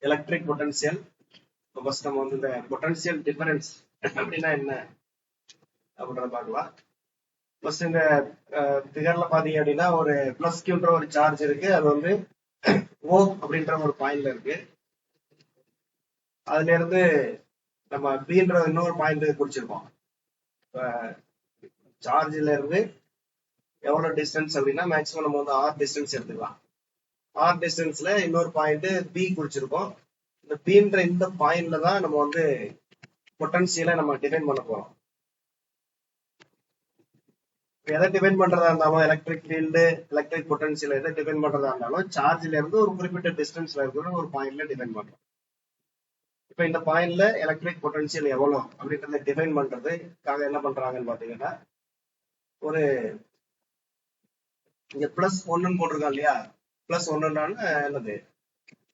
Electric potential. First நம்ம வந்து இந்த பொட்டன்சியல் டிஃபரன்ஸ் அப்படின்னா என்ன அப்படின்றத பார்க்கலாம். ஃபர்ஸ்ட் இந்த ஃபிகர்ல பாத்தீங்க அப்படின்னா ஒரு பிளஸ் கியூன்ற ஒரு சார்ஜ் இருக்கு. அது வந்து ஓ அப்படின்ற ஒரு பாயிண்ட்ல இருக்கு. அதுல இருந்து நம்ம பீன்ற இன்னொரு பாயிண்ட் குறிச்சிருக்கோம். சார்ஜ்ல இருந்து எவ்வளவு டிஸ்டன்ஸ் அப்படின்னா மேக்ஸிமம் நம்ம வந்து ஆர் டிஸ்டன்ஸ் எடுத்துக்கலாம். ஆர் டிஸ்டன்ஸ்ல இன்னொரு பாயிண்ட் பி குறிச்சிருக்கோம். இந்த பீன்ற இந்த பாயிண்ட்ல தான் நம்ம வந்து பொட்டன்சியலை நம்ம டிஃபைன் பண்ண போறோம். எதை டிஃபைன் பண்றதா இருந்தாலும் எலக்ட்ரிக் ஃபீல்டு, எலக்ட்ரிக் பொட்டன்சியல் எதை டிஃபைன் பண்றதா இருந்தாலும் சார்ஜ்ல இருந்து ஒரு குறிப்பிட்ட டிஸ்டன்ஸ்ல இருக்கிற ஒரு பாயிண்ட்ல டிஃபைன் பண்றோம். இப்ப இந்த பாயிண்ட்ல எலக்ட்ரிக் பொட்டன்சியல் எவ்வளவு அப்படின்றத டிஃபைன் பண்றதுக்காக என்ன பண்றாங்கன்னு பாத்தீங்கன்னா, ஒரு இங்க பிளஸ் ஒன்னு போட்டிருக்கா இல்லையா, பிளஸ் ஒன்னுனால என்னது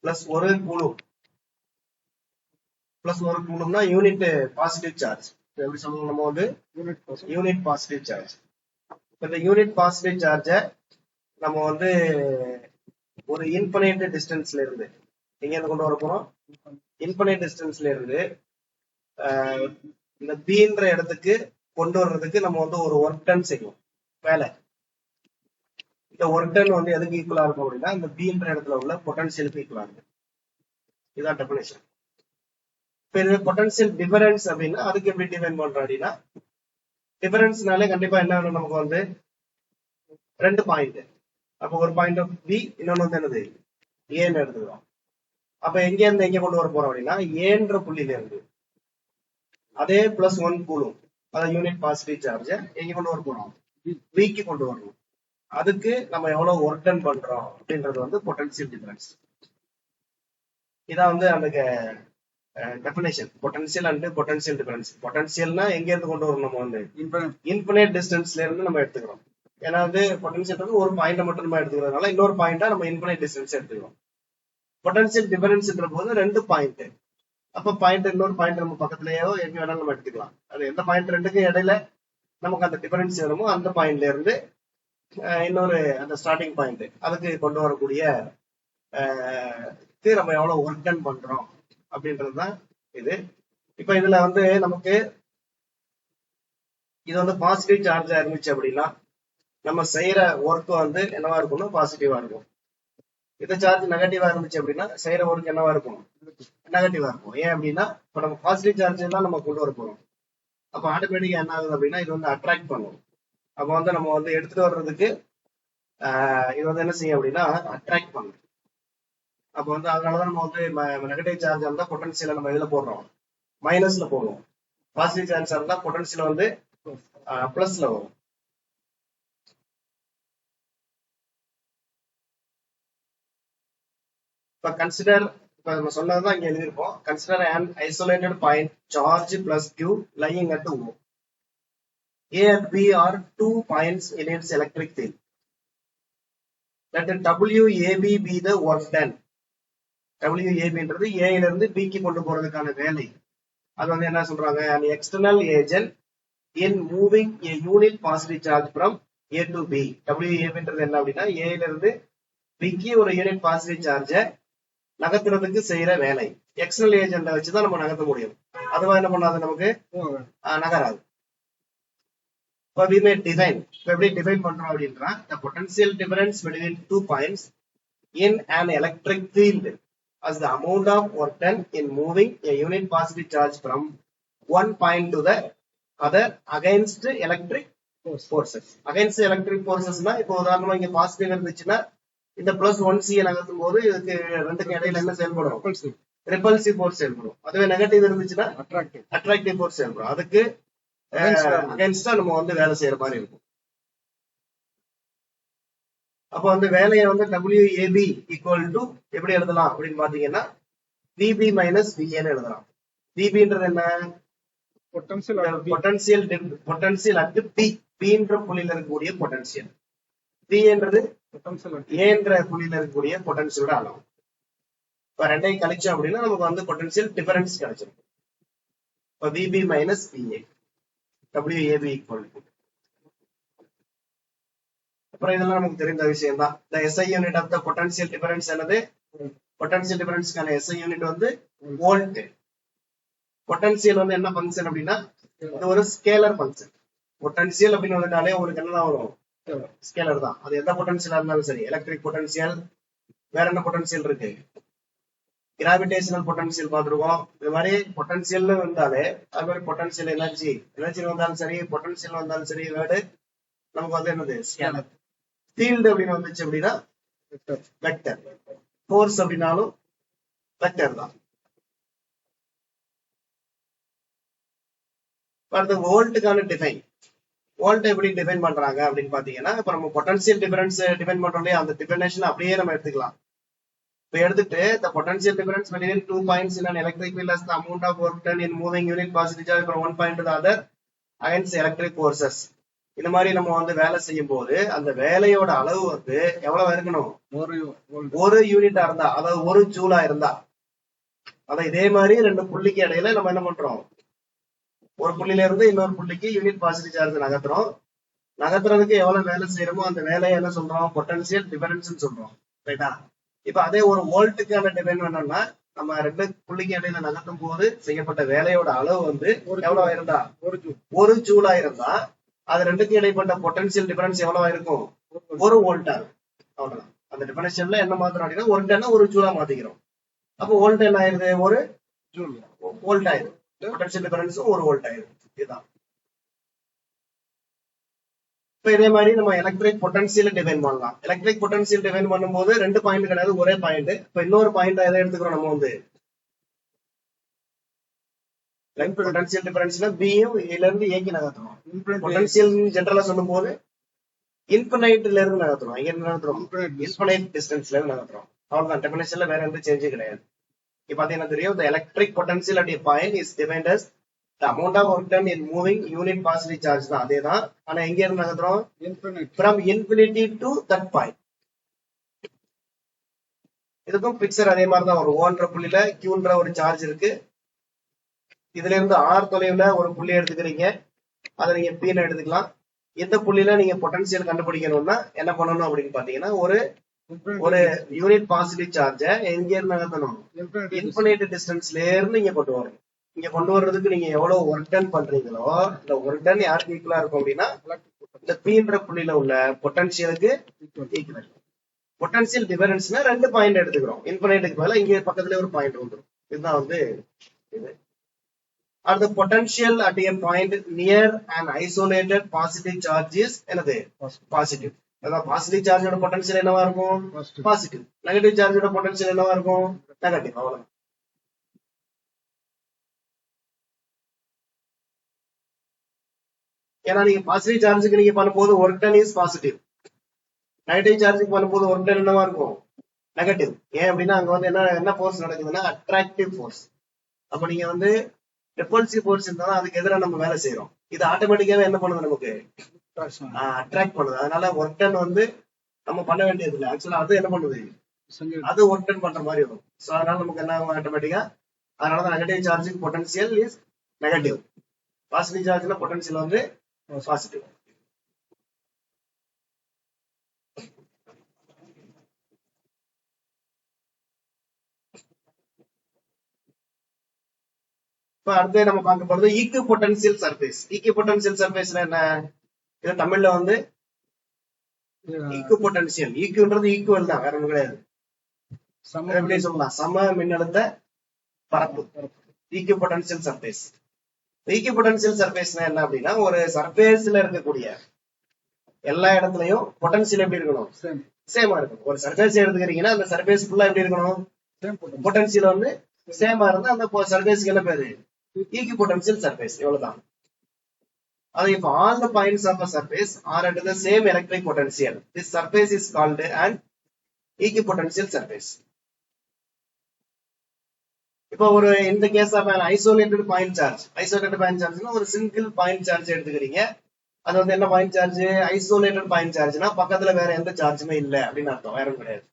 பிளஸ் ஒரு கூலும். பிளஸ் ஒரு கூலும்னா யூனிட் பாசிட்டிவ் சார்ஜ். எப்படி சொல்லணும், நம்ம வந்து யூனிட் பாசிட்டிவ் சார்ஜ். இந்த யூனிட் பாசிட்டிவ் சார்ஜ நம்ம வந்து ஒரு இன்ஃபினைட் டிஸ்டன்ஸ்ல இருந்து எங்க இருந்து கொண்டு வர போறோம், இன்ஃபினைட் டிஸ்டன்ஸ்ல இருந்து இந்த பீன்ற இடத்துக்கு கொண்டு வர்றதுக்கு நம்ம வந்து ஒரு ஒர்க் டன் செய்வோம் வேலை. இந்த ஒர்க் டன் வந்து எதுக்கு ஈக்குவலா இருக்கும் அப்படின்னா இந்த பீன்ற இடத்துல உள்ள பொட்டன்சியலுக்கு ஈக்குவலா இருக்கு. இதுதான் டெஃபினேஷன். இப்ப இது பொட்டன்சியல் டிஃபரன்ஸ் அப்படின்னா அதுக்கு எப்படி டிஃபைன் பண்றோம் அப்படின்னா, டிஃபரன்ஸ்னாலே கண்டிப்பா என்ன வேணும், நமக்கு வந்து ரெண்டு பாயிண்ட். அப்ப ஒரு பாயிண்ட் ஆஃப் பி, இன்னொன்னு வந்து என்னது ஏன்னு எடுத்துக்கிறோம். அப்ப எங்க இருந்து எங்க கொண்டு வர போறோம் அப்படின்னா ஏன்ற புள்ளியில இருந்து அதே பிளஸ் ஒன் கூலும், அதாவது யூனிட் பாசிட்டிவ் சார்ஜ எங்க கொண்டு வர போறோம், பிக்கு கொண்டு வரணும். அதுக்கு நம்ம எவ்வளவு ஒர்க் டன் பண்றோம் அப்படின்றது வந்து பொட்டன்சியல் டிஃபரன்ஸ். இதான் வந்து அந்த definition, potential and potential difference. பொட்டன்சியல்னா எங்க இருந்து கொண்டு வரணும், நம்ம வந்து இன்ஃபினைட் டிஸ்டன்ஸ்ல இருந்து நம்ம எடுத்துக்கிறோம். ஏன்னா வந்து பொட்டன்சியல் ஒரு பாயிண்ட் மட்டும் நம்ம எடுத்துக்கிறதுனால இன்னொரு பாயிண்டா நம்ம இன்ஃபினைட் டிஸ்டன்ஸ் எடுத்துக்கிறோம். பொட்டன்சியல் டிஃபரன்ஸ்ன்ற போது ரெண்டு பாயிண்ட். அப்ப பாயிண்ட் இன்னொரு பாயிண்ட் நம்ம பக்கத்துலயோ எங்க வேணாலும் நம்ம எடுத்துக்கலாம். அது எந்த பாயிண்ட் ரெண்டுக்கு இடையில நமக்கு அந்த டிஃபரன்ஸ் வேணுமோ அந்த பாயிண்ட்ல இருந்து இன்னொரு அந்த ஸ்டார்டிங் பாயிண்ட் அதுக்கு கொண்டு வரக்கூடிய நம்ம எவ்வளவு ஒர்க் டன் பண்றோம் அப்படின்றதுதான் இது. இப்ப இதுல வந்து நமக்கு இது வந்து பாசிட்டிவ் சார்ஜா இருந்துச்சு அப்படின்னா நம்ம செய்யற ஒர்க் வந்து என்னவா இருக்கும்னா பாசிட்டிவா இருக்கும். இந்த சார்ஜ் நெகட்டிவா இருந்துச்சு அப்படின்னா செய்யற ஒர்க் என்னவா இருக்கும், நெகட்டிவா இருக்கும். ஏன் அப்படின்னா இப்ப நம்ம பாசிட்டிவ் சார்ஜ் தான் நம்ம கொண்டு வர போறோம். அப்ப ஆட்டோமேட்டிக்கா என்ன ஆகுது அப்படின்னா இது வந்து அட்ராக்ட் பண்ணும். அப்ப வந்து நம்ம வந்து எடுத்துட்டு வர்றதுக்கு இது வந்து என்ன செய்யும் அப்படின்னா அட்ராக்ட் பண்ணும். அப்ப வந்து அதனாலதான் நம்ம வந்து நெகட்டிவ் சார்ஜ் இருந்தா பொட்டன்சியல நம்ம இதுல போடுறோம், மைனஸ்ல போடுவோம். பாசிட்டிவ் சார்ஜ் இருந்தா பொட்டன்சியல் வந்து பிளஸ்ல வரும். இப்ப கன்சிடர், இப்ப நம்ம சொன்னதுதான் இங்க எழுதிருப்போம். Consider an isolated point charge plus q lying at O. A and B are 2 points in its electric field. Let WAB be the work done. WAB-ன்றது A ல இருந்து B க்கு கொண்டு போறதுக்கான வேலை. அது வந்து என்ன சொல்றாங்க, an external agent in moving a unit positive charge from A to B. WAB-ன்றது என்ன அப்படின்னா A ல இருந்து B க்கு ஒரு யூனிட் பாசிட்டிவ் சார்ஜ நகர்த்துறதுக்கு செய்யற வேலை. எக்ஸ்டர்னல் ஏஜென்ட வச்சுதான் நம்ம நகர்த்த முடியும். அதுவா என்ன பண்ணாது, நமக்கு நகராது. இப்ப we may define, எப்படி டிஃபைன் பண்றோம் அப்படின்றா, the potential difference between 2 points in an electric field as the amount of work done in moving a unit positive charge from one point to the other against electric forces. Against electric forces னா இப்போ உதாரணமா இங்க positive இருந்துச்சுன்னா இந்த plus 1c நகர்த்தும் போது இதுக்கு ரெண்டுக்கு இடையில என்ன செயல்படும், ரிபல்சிவ் ஃபோர்ஸ் செயல்படும். அதுவே நெகட்டிவ் இருந்துச்சுன்னா அட்ராக்டிவ் ஃபோர்ஸ் செயல்படும். அதுக்கு அகைன்ஸ்டா நம்ம வந்து வேலை செய்யற மாதிரி இருக்கும். அப்ப வந்து வேலையை வந்து WAB ஈக்குவல் டு எப்படி எழுதலாம் அப்படின்னு பாத்தீங்கன்னா VB மைனஸ் VA எழுதலாம். VBன்றது என்ன, பொட்டன்சியல் அட் Bன்ற புள்ளியில இருக்கக்கூடிய பொட்டன்சியல். Vன்றது ஏன்ற புள்ளியில இருக்கக்கூடிய பொட்டன்சியலோட அளவு. இப்ப ரெண்டையும் கழிச்சோம் அப்படின்னா நமக்கு வந்து பொட்டன்சியல் டிஃபரன்ஸ் கிடைச்சிடும். இப்ப VB minus VA, WAB equal to. அப்புறம் இதெல்லாம் நமக்கு தெரிந்த விஷயம் தான். The SI unit of the potential difference என்னது, பொட்டன்சியல் டிஃபரன்ஸ்க்கான SI யூனிட் வந்து வோல்ட். பொட்டன்சியல் வந்து என்ன ஃபங்க்ஷன் அப்படின்னா இது ஒரு ஸ்கேலர் ஃபங்க்ஷன். பொட்டன்சியல் அப்படின்னு வந்துட்டாலே உங்களுக்கு என்னதான் வரும், ஸ்கேலர் தான். அது எந்த பொட்டன்சியலா இருந்தாலும் சரி, எலக்ட்ரிக் பொட்டன்சியல், வேற என்ன பொட்டன்சியல் இருக்கு, கிராவிடேஷனல் பொட்டன்சியல் பார்த்துருக்கோம். இது மாதிரி பொட்டன்சியல் வந்தாலே அது மாதிரி பொட்டன்சியல் எனர்ஜி வந்தாலும் சரி, பொட்டன்சியல் வந்தாலும் சரி, வேர்டு நமக்கு வந்து என்னது ஸ்கேலர். ஃபீல்டு அப்படின்னு வந்துச்சு அப்படின்னா வெக்டர், ஃபோர்ஸ் அப்படின்னாலும் வெக்டர் தான். அடுத்து வோல்ட்டுக்கான டிஃபைன். வோல்ட் எப்படி டிஃபைன் பண்றாங்க அப்படின்னு பாத்தீங்கன்னா, இப்ப நம்ம பொட்டன்சியல் டிஃபரன்ஸ் டிஃபைன் பண்றோம் இல்லையா, அந்த டிஃபைனேஷன் அப்படியே நம்ம எடுத்துக்கலாம். இப்ப எடுத்துட்டு the potential difference between 2 points in an electric field is the amount of work done in moving unit positive charge from one point to the other against electric forces. இந்த மாதிரி நம்ம வந்து வேலை செய்யும் போது அந்த வேலையோட அளவு வந்து எவ்வளவு இருக்கணும், ஒரு யூனிட்டா இருந்தா, அதாவது ஒரு ஜூலா இருந்தா. அதான் இதே மாதிரி ரெண்டு புள்ளிக்கு இடையில நம்ம என்ன பண்றோம், ஒரு புள்ளியில இருந்து இன்னொரு புள்ளிக்கு யூனிட் பாசிட்டிவ் சார்ஜ் நகர்த்துறோம். நகர்த்துறதுக்கு எவ்வளவு வேலை செய்யறோமோ அந்த வேலையை என்ன சொல்றோம், பொட்டன்சியல் டிஃபரன்ஸ் சொல்றோம். ரைட்டா? இப்ப அதே ஒரு வோல்ட்டுக்கான டிஃபைன் பண்ணோம்னா, நம்ம ரெண்டு புள்ளிக்கு இடையில நகர்த்தும் போது செய்யப்பட்ட வேலையோட அளவு வந்து எவ்வளவு இருந்தா, ஒரு ஜூலா இருந்தா அது ரெண்டுக்கு இடைப்பட்ட பொட்டன்சியல் டிஃபரன்ஸ் எவ்வளவா இருக்கும், ஒரு வோல்ட்டா இருக்கும். அவ்வளவுதான். அந்த டிஃபரன்ஷியல்ல என்ன மாத்திரம் அப்படின்னா ஒரு டன்னா ஒரு ஜூலா மாத்திக்கிறோம். அப்போ வோல்ட் என்ன ஆயிருது, ஒரு ஜூல் வோல்ட் ஆயிரும். பொட்டன்சியல் டிஃபரன்ஸும் ஒரு வோல்ட் ஆயிரும். இதுதான். இப்ப இதே மாதிரி நம்ம எலக்ட்ரிக் பொட்டன்சியல் டிஃபைன் பண்ணலாம். எலக்ட்ரிக் பொட்டன்சியல் டிஃபைன் பண்ணும்போது ரெண்டு பாயிண்ட் கிடையாது, ஒரே பாயிண்ட். இப்ப இன்னொரு பாயிண்ட் எதை எடுத்துக்கிறோம் நம்ம வந்து, பொட்டன்சியல் டிஃபரன்ஸ்ல பியும் ஏல இருந்து ஏக்கு நகர்த்துறோம். பொட்டன்சியல் ஜெனரலா சொல்லும் போது இன்ஃபினைட்ல இருந்து நகர்த்துறோம். எங்க இருந்து நகர்த்துறோம், இன்ஃபினைட் டிஸ்டன்ஸ்ல இருந்து நகர்த்துறோம். அவ்வளவுதான். டெஃபினிஷன்ல வேற எந்த சேஞ்சும் கிடையாது. இப்ப பாத்தீங்கன்னா தெரியும், the electric potential at a point is defined as the amount of work done in moving unit positive charge தான். அதேதான். ஆனா எங்க இருந்து நகர்த்துறோம், from infinity to that point. இதுக்கும் பிக்சர் அதே மாதிரி தான். ஒரு ஓன்ற புள்ளியில கியூன்ற ஒரு சார்ஜ் இருக்கு. இதுல இருந்து ஆர் தொலைவுல ஒரு புள்ளி எடுத்துக்கிறீங்க, அதை நீங்க பீன்னு எடுத்துக்கலாம். இந்த புள்ளியில நீங்க பொட்டன்சியல் கண்டுபிடிக்கணும்னா என்ன பண்ணணும் அப்படின்னு பாத்தீங்கன்னா, ஒரு யூனிட் பாசிட்டிவ் சார்ஜ எங்க இருந்து நகர்த்தணும், இன்ஃபினைட் டிஸ்டன்ஸ்ல இருந்து இங்க கொண்டு வரணும். இங்க கொண்டு வர்றதுக்கு நீங்க எவ்வளவு ஒர்க் டன் பண்றீங்களோ, இந்த ஒர்க் டன் யாருக்கு ஈக்குவலா இருக்கும் அப்படின்னா இந்த பீன்ற புள்ளியில உள்ள பொட்டன்சியலுக்கு ஈக்குவல். பொட்டன்சியல் டிஃபரன்ஸ்னா ரெண்டு பாயிண்ட் எடுத்துக்கிறோம். இன்ஃபினைட்டுக்கு பதிலா இங்க பக்கத்துல ஒரு பாயிண்ட் வந்துடும். இதுதான் வந்து இது. அடுத்த potential at a point near an isolated positive charge is என்னது, பாசிட்டிவ். அதான் பாசிட்டிவ் சார்ஜோட பொட்டன்சியல் என்னவா இருக்கும், பாசிட்டிவ். நெகட்டிவ் சார்ஜோட பொட்டன்சியல் என்னவா இருக்கும், நெகட்டிவ். அவ்வளவுதான். ஏன்னா நீங்க பாசிட்டிவ் சார்ஜுக்கு நீங்க பண்ணும்போது work done is positive, negative சார்ஜுக்கு பண்ணும்போது ஒர்க் டன் என்னவா இருக்கும், நெகட்டிவ். ஏன் அப்படின்னா அங்க வந்து என்ன ஃபோர்ஸ் நடக்குதுன்னா அட்ராக்டிவ் ஃபோர்ஸ். அப்ப நீங்க வந்து ரெப்பல்சிவ் ஃபோர்ஸ் இருந்தாலும் அதுக்கு எதிராக நம்ம வேலை செய்யறோம். இது ஆட்டோமேட்டிக்காவே என்ன பண்ணுது, நமக்கு அட்ராக்ட் பண்ணுது. அதனால ஒர்க் டன் வந்து நம்ம பண்ண வேண்டியது இல்லை. ஆக்சுவலா அது என்ன பண்ணுது, அது ஒர்க் டன் பண்ற மாதிரி வரும். சோ அதனால நமக்கு என்ன ஆகும் ஆட்டோமேட்டிக்கா, அதனாலதான் நெகட்டிவ் சார்ஜுக்கு பொட்டன்சியல் இஸ் நெகட்டிவ், பாசிட்டிவ் சார்ஜ்ல பொட்டன்சியல் வந்து பாசிட்டிவ். இப்ப அடுத்து நம்ம பார்க்க போறது equipotential surface. Equipotential சர்ஃபேஸ்ல என்ன, இது தமிழ்ல வந்து ஈக்வி பொட்டன்சியல். ஈக்வின்றது ஈக்குவல் தான், வேற ஒன்றும் கிடையாது. எப்படி சொல்லலாம், சம மின்னழுத்த பரப்பு. Equipotential surface. Equipotential சர்ஃபேஸ்னா என்ன அப்படின்னா, ஒரு சர்ஃபேஸ்ல இருக்கக்கூடிய எல்லா இடத்துலயும் பொட்டன்சியல் எப்படி இருக்கணும், சேமா இருக்கணும். ஒரு சர்ஃபேஸ் எடுத்துக்கிறீங்கன்னா அந்த சர்ஃபேஸ் ஃபுல்லா எப்படி இருக்கணும், பொட்டன்சியல் வந்து சேமா இருந்தா அந்த சர்ஃபேஸ்க்கு என்ன பேரு, ஈக்வி பொட்டன்சியல் சர்ஃபேஸ். இவ்வளவுதான். அது இப்ப all the points of a surface are at the same electric potential. This surface is called an equipotential surface. இப்போ ஒரு இந்த case of an isolated point charge. Isolated point chargeனா ஒரு சிங்கிள் பாயிண்ட் சார்ஜ் எடுத்துக்கிறீங்க. அது வந்து என்ன பாயிண்ட் சார்ஜ், ஐசோலேட்டட் பாயிண்ட் சார்ஜ்னா பக்கத்துல வேற எந்த சார்ஜுமே இல்லை அப்படின்னு அர்த்தம், வேற கிடையாது.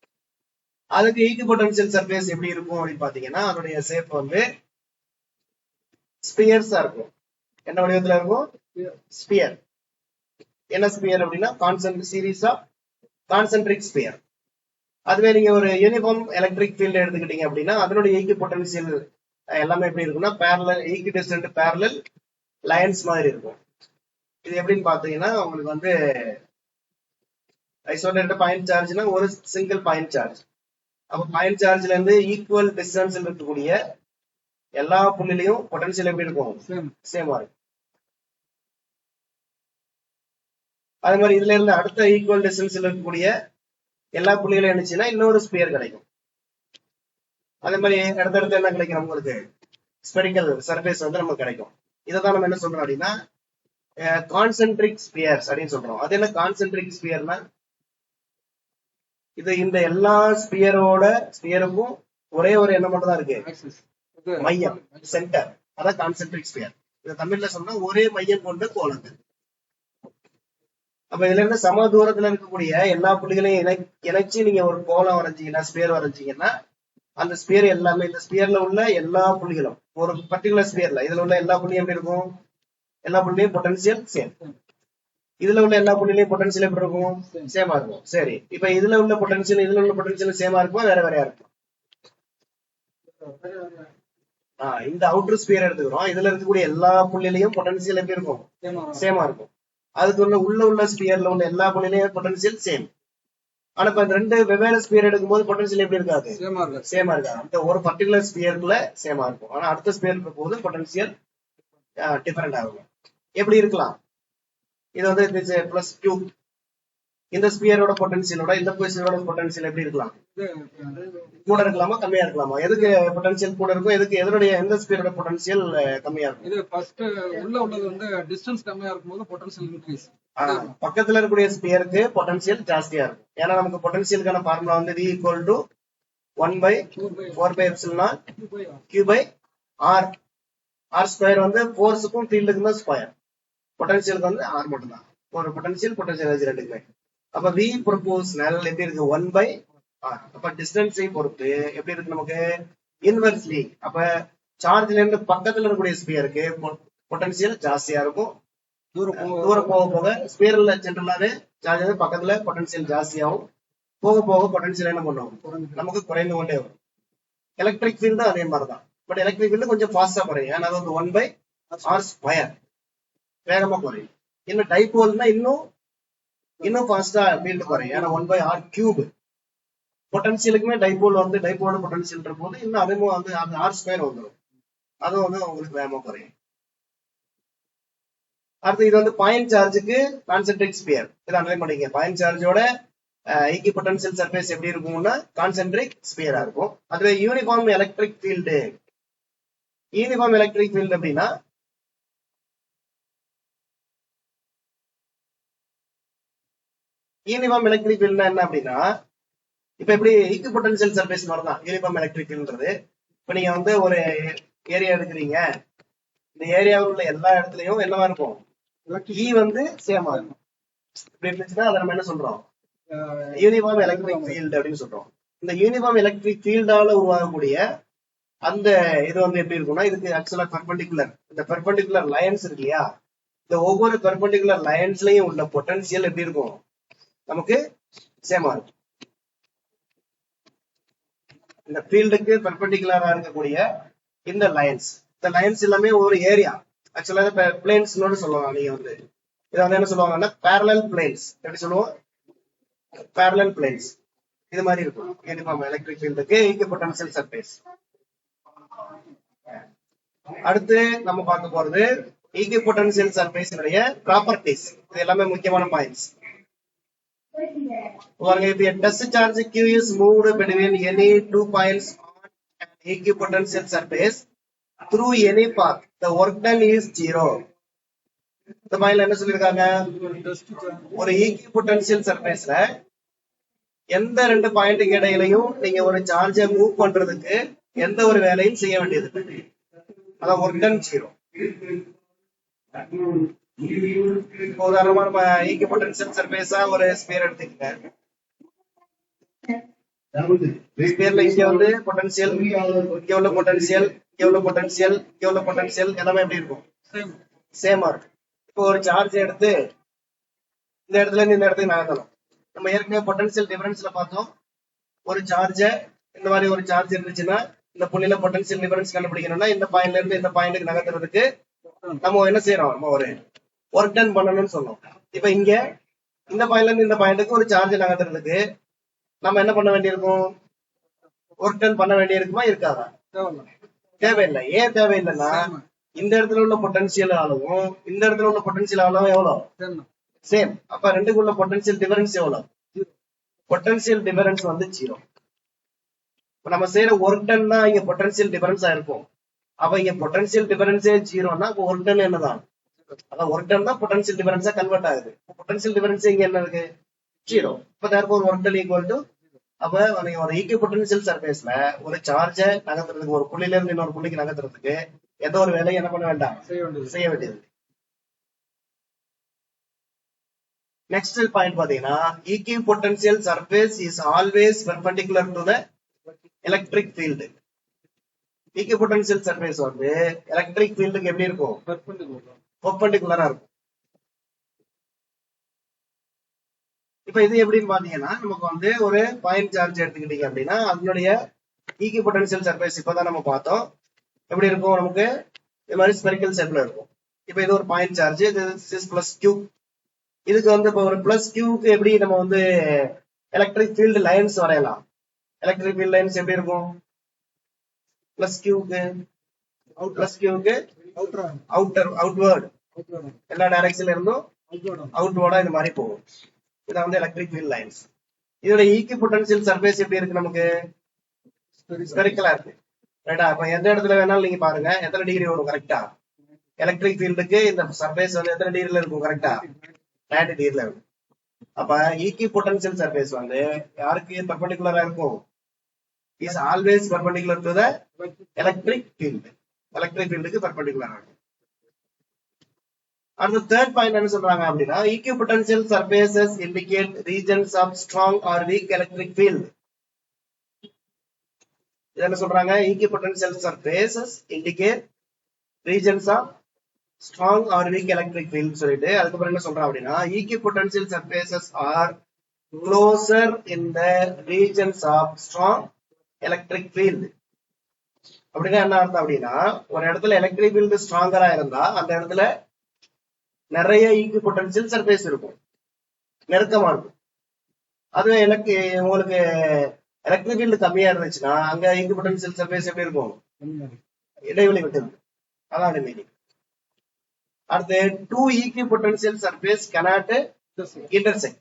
அதுக்கு ஈக்விபொட்டன்ஷியல் சர்ஃபேஸ் எப்படி இருக்கும் அப்படின்னு பாத்தீங்கன்னா, அதோடைய ஷேப் வந்து ஸ்பியர்ஸா இருக்கும். என்ன வடிவத்துல இருக்கும், ஸ்பியர். என்ன ஸ்பியர் அப்படின்னா சீரீஸ் ஆஃப் கான்சென்ட்ரிக் ஸ்பியர். அதுவே நீங்க ஒரு யூனிஃபார்ம் எலக்ட்ரிக் ஃபீல்டு எடுத்துக்கிட்டீங்க அப்படின்னா அதனுடைய ஈக்கி பொட்டன்சியல் எல்லாமே எப்படி இருக்கும்னா பேரலல் ஈக்கி டிஸ்டன்ட் பேரலல் லைன்ஸ் மாதிரி இருக்கும். இது எப்படின்னு பாத்தீங்கன்னா உங்களுக்கு வந்து ஐசோலேட்டட் பாயிண்ட் சார்ஜ்னா ஒரு சிங்கிள் பாயிண்ட் சார்ஜ். அப்ப பாயிண்ட் சார்ஜ்ல இருந்து ஈக்குவல் டிஸ்டன்ஸ்ல இருக்கக்கூடிய எல்லா புள்ளிலையும் பொட்டன்சியல் எப்படி இருக்கும்? சேமா இருக்கும். அதே மாதிரி இதுல இருந்து அடுத்த ஈக்குவல் டிஸ்டன்ஸ்ல இருக்கக்கூடிய எல்லா புள்ளிகளும் இருந்துச்சுன்னா இன்னொரு ஸ்பியர் கிடைக்கும். அதே மாதிரி அடுத்தடுத்து என்ன கிடைக்கும்? உங்களுக்கு ஸ்பெரிக்கல் சர்ஃபேஸ் வந்து நமக்கு கிடைக்கும். இதைதான் நம்ம என்ன சொல்றோம் அப்படின்னா கான்சென்ட்ரிக் ஸ்பியர்ஸ் அப்படின்னு சொல்றோம். அது என்ன கான்சென்ட்ரிக் ஸ்பியர்னா, இது இந்த எல்லா ஸ்பியருக்கும் ஒரே ஒரு என்ன மட்டும் தான் இருக்கு? மையம், சென்டர். அதான் கான்சென்ட்ரிக் ஸ்பியர். இதை தமிழ்ல சொன்னா ஒரே மையம் கொண்ட கோளங்கள். அப்ப இதுல இருந்து சம தூரத்துல இருக்கக்கூடிய எல்லா புள்ளிகளையும் இணைச்சு நீங்க ஒரு கோலம் வரைஞ்சீங்கன்னா, ஸ்பியர் வரைஞ்சீங்கன்னா, அந்த ஸ்பியர் எல்லாமே இந்த ஸ்பியர்ல உள்ள எல்லா புள்ளிகளும் ஒரு பர்டிகுலர் ஸ்பியர்ல இதுல உள்ள எல்லா புள்ளியும் எப்படி இருக்கும்? எல்லா புள்ளியும் பொட்டன்சியல் சேம். இதுல உள்ள எல்லா புள்ளிலையும் பொட்டன்சியல் எப்படி இருக்கும்? சேமா இருக்கும். சரி, இப்ப இதுல உள்ள பொட்டன்சியல் சேமா இருக்குமா வேற வேறையா இருக்கும்? இந்த அவுட்டர் ஸ்பியர் எடுத்துக்கிறோம். இதுல இருக்கக்கூடிய எல்லா புள்ளிலையும் பொட்டன்சியல் எப்படி இருக்கும்? சேமா இருக்கும். அதுக்கு உள்ள ஸ்பியர்ல உள்ள எல்லா புள்ளிலையும் பொட்டன்சியல் சேம். ஆனா இப்ப ரெண்டு வெவ்வேறு ஸ்பியர் எடுக்கும்போது பொட்டன்சியல் எப்படி இருக்காது? சேமா இருக்காது. அந்த ஒரு பர்டிகுலர் ஸ்பியர்ல சேமா இருக்கும். ஆனா அடுத்த ஸ்பியர் போது பொட்டன்சியல் டிஃபரெண்ட் ஆகும். எப்படி இருக்கலாம்? இது வந்து பிளஸ் கியூ. இந்த ஸ்பியரோட பொட்டன்சியலோட இந்த ஸ்பியரோட பொட்டன்சியல் எப்படி இருக்கலாம்? கூட இருக்கலாமா கம்மியா இருக்கலாமா? எதுக்கு பொட்டன்சியல் கூட இருக்கும்? எதனுடைய எந்த ஸ்பியரோட பொட்டன்சியல் கம்மியா இருக்கும்? இது ஃபர்ஸ்ட் உள்ள உள்ளது வந்து டிஸ்டன்ஸ் கம்மியா இருக்கும்போது பொட்டன்சியல் இன்கிரீஸ். பக்கத்துல இருக்கக்கூடிய ஸ்பியருக்கு பொட்டன்சியல் ஜாஸ்தியா இருக்கும். ஏன்னா நமக்கு பொட்டன்சியலுக்கான ஃபார்முலா வந்து V = 1/4πε0 Q/r. ஆர் ஸ்கொயர் வந்து ஃபோர்ஸுக்கும் ஃபீல்டுக்கும் தான் ஸ்கொயர். பொட்டன்சியலுக்கு வந்து ஆர் மட்டும் தான். ஒரு பொட்டன்சியல் எனர்ஜி ரெண்டுக்குமே. அப்ப V ப்ரொபோஷனல் எப்படி இருக்கு? 1/r. அப்ப டிஸ்டன்ஸை பொறுத்து எப்படி இருக்கு நமக்கு? இன்வெர்ஸ்லி. அப்ப சார்ஜ்ல இருந்து பக்கத்துல இருக்கக்கூடிய ஸ்பியருக்கு பொட்டன்சியல் ஜாஸ்தியா இருக்கும். தூரம் போக போக ஸ்பியர்ல ஜென்ரலாவே சார்ஜ் வந்து பக்கத்துல பொட்டன்சியல் ஜாஸ்தியாகும். போக போக பொட்டன்சியல் என்ன பண்ணும்? நமக்கு குறைந்து கொண்டே வரும். எலக்ட்ரிக் ஃபீல்டு அதே மாதிரிதான். பட் எலக்ட்ரிக் ஃபீல்டு கொஞ்சம் ஃபாஸ்டா குறையும். ஏன்னா அது வந்து 1/r². வேகமா குறையும். இன்னும் டைபோல்னா இன்னும் ஃபாஸ்டா ஃபீல்டு குறையும். ஏன்னா 1/r3. பொட்டன்சியலுக்குமே டைபோல் வந்து டைபோலோட பொட்டன்சியல் போது இன்னும் அதுவும் வந்து அந்த r² வந்துடும். அதுவும் வந்து உங்களுக்கு வேகமா குறையும். அடுத்து இது வந்து பாயிண்ட் சார்ஜுக்கு கான்சென்ட்ரிக் ஸ்பியர். இதை அனலைஸ் பண்ணிக்க. பாயிண்ட் சார்ஜோட ஈக்கி பொட்டன்சியல் சர்ஃபேஸ் எப்படி இருக்கும்னா கான்சென்ட்ரிக் ஸ்பியரா இருக்கும். அதுவே யூனிஃபார்ம் எலக்ட்ரிக் ஃபீல்டு அப்படின்னா யூனிஃபார்ம் எலக்ட்ரிக் ஃபீல்ட்னா என்ன அப்படின்னா, இப்ப எப்படி ஈக்கி பொட்டன்சியல் சர்ஃபேஸ் மாதிரி தான் யூனிஃபார்ம் எலக்ட்ரிக் ஃபீல்டுன்றது. இப்ப நீங்க வந்து ஒரு ஏரியா எடுக்கிறீங்க. இந்த ஏரியாவில் உள்ள எல்லா இடத்துலயும் என்னவா இருக்கும்? E வந்து சேமா இருக்கும். இப்படி இருந்துச்சுன்னா அதை நம்ம என்ன சொல்றோம்? யூனிஃபார்ம் எலக்ட்ரிக் ஃபீல்டு அப்படின்னு சொல்றோம். இந்த யூனிஃபார்ம் எலக்ட்ரிக் ஃபீல்டால உருவாகக்கூடிய அந்த இது வந்து எப்படி இருக்கும்னா, இதுக்கு ஆக்சுவலா பெர்பெண்டிகுலர், இந்த பெர்பெண்டிகுலர் லைன்ஸ் இருக்கு இல்லையா, இந்த ஒவ்வொரு பெர்பெண்டிகுலர் லைன்ஸ்லயும் உள்ள பொட்டன்சியல் எப்படி இருக்கும்? நமக்கு சேமா இருக்கும். இந்த ஃபீல்டுக்கு பெர்பெண்டிகுலரா இருக்கக்கூடிய இந்த லைன்ஸ் எல்லாமே ஒரு ஏரியா. ஆக்சுவலா பிளேன்ஸ்னு சொல்லுவாங்க. நீங்க வந்து இதை வந்து என்ன சொல்லுவாங்கன்னா பேரலல் பிளேன்ஸ். எப்படி சொல்லுவோம்? Parallel planes. இது மாதிரி இருக்கும் யூனிஃபார்ம் எலக்ட்ரிக் ஃபீல்டுக்கு ஈக்கி பொட்டன்சியல் சர்ஃபேஸ். அடுத்து நம்ம பார்க்க போறது ஈக்கி பொட்டன்சியல் சர்ஃபேஸ் ப்ராப்பர்ட்டிஸ். இது எல்லாமே முக்கியமான points. If a test charge Q is moved between any 2 points on an equipotential surface through any path, the work done is 0. இந்த பாயிண்ட்ல என்ன சொல்லிருக்காங்க? ஒரு ஈக்விபொட்டன்ஷியல் சர்ஃபேஸ்ல எந்த ரெண்டு பாயிண்ட்டுக்கு இடையிலையும் நீங்க ஒரு சார்ஜை மூவ் பண்றதுக்கு எந்த ஒரு வேலையும் செய்ய வேண்டியது, அதான் ஒர்க் டன் 0. உதாரணமா நம்ம ஈக்விபொட்டன்ஷியல் சர்ஃபேஸா ஒரு ஸ்பியர் எடுத்துக்கங்க. ஸ்பியர்ல இங்க வந்து பொட்டன்சியல், இங்க உள்ள பொட்டன்சியல், இங்க உள்ள பொட்டன்சியல், இங்க உள்ள பொட்டன்சியல் எல்லாமே எப்படி இருக்கும்? சேமா இருக்கும். இப்போ ஒரு சார்ஜ் எடுத்து இந்த இடத்துல இருந்து இந்த இடத்துக்கு நகர்த்தணும். நம்ம ஏற்கனவே பொட்டன்சியல் டிஃபரன்ஸ்ல பார்த்தோம். ஒரு சார்ஜ இந்த மாதிரி ஒரு சார்ஜ் இருந்துச்சுன்னா இந்த புள்ளியில பொட்டன்சியல் டிஃபரன்ஸ் கண்டுபிடிக்கணும்னா இந்த பாயிண்ட்ல இருந்து இந்த பாயிண்ட்டுக்கு நகர்த்துறதுக்கு நம்ம என்ன செய்யறோம், நம்ம ஒரு ஒர்க் டன் பண்ணணும்னு சொன்னோம். இப்ப இங்க இந்த பாயிண்ட்ல இருந்து இந்த பாயிண்ட்டுக்கு ஒரு சார்ஜ் நகர்த்துறதுக்கு நம்ம என்ன பண்ண வேண்டியிருக்கும், ஒர்க் டன் பண்ண வேண்டியிருக்குமா இருக்காதா? தேவையில்லை. ஏன் தேவையில்லைன்னா இந்த இடத்துல உள்ள பொட்டன்சியல் அளவும் இந்த இடத்துல உள்ள பொட்டன்சியல் அளவும் எவ்வளவு சேம். அப்ப ரெண்டுக்குள்ள பொட்டன்சியல் டிஃபரன்ஸ் எவ்வளவு, பொட்டன்சியல் டிஃபரன்ஸ் வந்து 0. இப்ப நம்ம செய்யற ஒர்க் டன் தான் இங்க பொட்டன்சியல் டிஃபரன்ஸா இருக்கும். அப்ப இங்க பொட்டன்சியல் டிஃபரன்ஸே 0னா அப்ப ஒர்க் டன் என்னதான், அதான் ஒர்க் டன் தான் பொட்டன்சியல் டிஃபரன்ஸா கன்வெர்ட் ஆகுது. பொட்டன்சியல் டிஃபரன்ஸ் இங்க என்ன இருக்கு, 0. இப்ப therefore work done equal to, அப்ப நீங்க ஒரு ஈக்குவல் பொட்டன்சியல் சர்ஃபேஸ்ல ஒரு சார்ஜ நகர்த்துறதுக்கு, ஒரு புள்ளியில இருந்து இன்னொரு புள்ளிக்கு நகர்த்துறதுக்கு எந்த ஒரு வேலையும் என்ன பண்ண வேண்டாம், செய்ய வேண்டியது. நெக்ஸ்ட் பாயிண்ட் பாத்தீங்கன்னா equal potential surface is always perpendicular to the electric field. Equal potential surface வந்து எலக்ட்ரிக் ஃபீல்டுக்கு எப்படி இருக்கும், பெர்பெண்டிகுலரா இருக்கும். இப்ப இது எப்படின்னு பாத்தீங்கன்னா நமக்கு வந்து ஒரு பாயிண்ட் சார்ஜ் எடுத்துக்கிட்டீங்க அப்படின்னா அதனுடைய ஈக்குவல் பொட்டன்சியல் சர்ஃபேஸ் இப்பதான் நம்ம பார்த்தோம். எப்படி இருக்கும், நமக்கு இது மாதிரி ஸ்பெரிக்கல் ஷேப்ல இருக்கும். இப்ப இது ஒரு பாயிண்ட் சார்ஜ், இது பிளஸ் கியூ. இதுக்கு வந்து இப்ப ஒரு பிளஸ் கியூக்கு எப்படி நம்ம வந்து எலக்ட்ரிக் ஃபீல்டு லைன்ஸ் வரையலாம். எலக்ட்ரிக் ஃபீல்ட் லைன்ஸ் எப்படி இருக்கும், பிளஸ் கியூக்கு அவுட்வர்ட், எல்லா டைரக்ஷன்ல இருந்தும் அவுட்வர்டா இந்த மாதிரி போகும். இதான் வந்து எலக்ட்ரிக் ஃபீல்ட் லைன்ஸ். இதோட ஈக்குவல் பொட்டன்சியல் சர்ஃபேஸ் எப்படி இருக்கு, நமக்கு ஸ்பெரிக்கலா இருக்கு. ரைட்டா? அப்ப எந்த இடத்துல வேணாலும் நீங்க பாருங்க எத்தனை டிகிரி வரும் கரெக்டா. எலக்ட்ரிக் ஃபீல்டுக்கு இந்த சர்ஃபேஸ் வந்து எத்தனை டிகிரில இருக்கும் கரெக்டா, 90 டிகிரில இருக்கும். அப்ப ஈக்குவல் பொட்டன்சியல் சர்ஃபேஸ் வந்து யாருக்கு பெர்பெண்டிகுலரா இருக்கும், is always perpendicular to the electric field. Electric ஃபீல்டுக்கு பெர்பெண்டிகுலரா இருக்கும். அடுத்த தேர்ட் பாயிண்ட் என்ன சொல்றாங்க அப்படின்னா equal potential surfaces indicate regions of strong or weak electric field. என்ன சொல்றாங்க, equal potential surfaces indicate regions of strong or weak electric field சொல்லிட்டு அதுக்கப்புறம் என்ன சொல்றாங்க அப்படின்னா equal potential surfaces are closer in the regions of strong electric field. அப்படின்னா என்ன அர்த்தம் அப்படின்னா ஒரு இடத்துல எலக்ட்ரிக் ஃபீல்டு ஸ்ட்ராங்கரா இருந்தா அந்த இடத்துல நிறைய ஈக்குவல் பொட்டன்சியல் சர்ஃபேஸ் இருக்கும், நெருக்கமா இருக்கும். அதுவே எனக்கு உங்களுக்கு எலக்ட்ரிக் ஃபீல்டு கம்மியா இருந்துச்சுன்னா அங்க ஈக்குவல் பொட்டன்சியல் சர்ஃபேஸ் எப்படி இருக்கும், இடைவெளி விட்டு இருக்கும். அதான் மீனிங். அடுத்து two equal potential surface cannot intersect.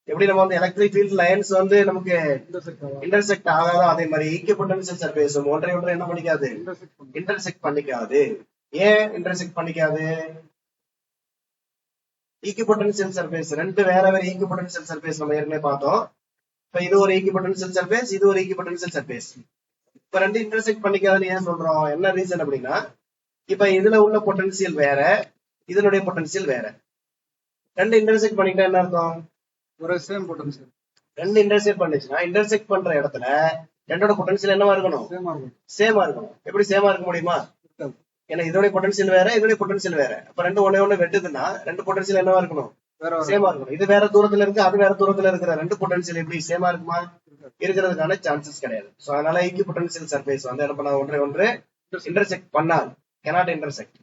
எப்படி நம்ம வந்து எலக்ட்ரிக் ஃபீல்ட் லைன்ஸ் வந்து நமக்கு இன்டர்செக்ட் ஆகாதோ அதே மாதிரி ஈக்குவல் பொட்டன்சியல் சர்ஃபேஸ் ஒன்றை என்ன பண்ணிக்காது, இன்டர்செக்ட் பண்ணிக்காது. ஏன் இன்டர்செக்ட் பண்ணிக்காது, ஈக்குவல் பொட்டன்சியல் சர்ஃபேஸ் ரெண்டு வேற வேற ஈக்குவல் பொட்டன்சியல் சர்ஃபேஸ் நம்ம ஏற்கனவே பார்த்தோம். இப்ப இது ஒரு ஈக்குவல் பொட்டன்சியல் சர்ஃபேஸ், இது ஒரு ஈக்குவல் பொட்டன்சியல் சர்ஃபேஸ். இப்ப ரெண்டு இன்டர்செக்ட் பண்ணிக்காதுன்னு ஏன் சொல்றோம், என்ன ரீசன் அப்படின்னா இப்ப இதுல உள்ள பொட்டன்சியல் வேற, இதனுடைய பொட்டன்சியல் வேற. ரெண்டு இன்டர்செக்ட் பண்ணிட்டா என்ன அர்த்தம், ஒரு சேம் பொட்டன்ஷியல். ரெண்டு இன்டர்செக்ட் பண்ணுச்சுன்னா இன்டர்செக்ட் பண்ற இடத்துல ரெண்டோட பொட்டன்சியல் என்னவா இருக்கணும், சேமா இருக்கணும். எப்படி சேமா இருக்க முடியுமா, ஏன்னா இதோட பொட்டன்சியல் வேற, இதோட பொட்டன்சியல் வேற. அப்ப ரெண்டு ஒண்ணு வெட்டுதுன்னா ரெண்டு பொட்டன்சியல் என்னவா இருக்கணும், சேமா இருக்கணும். இது வேற தூரத்துல இருக்கு, அது வேற தூரத்துல இருக்கிற ரெண்டு பொட்டன்சியல் எப்படி சேமா இருக்குமா, இருக்கிறதுக்கான சான்சஸ் கிடையாது. சோ அதனால ஈக்குவல் பொட்டன்சியல் சர்ஃபேஸ் வந்து என்ன பண்ண ஒன்று இன்டர்செக்ட் பண்ணாது, cannot intersect.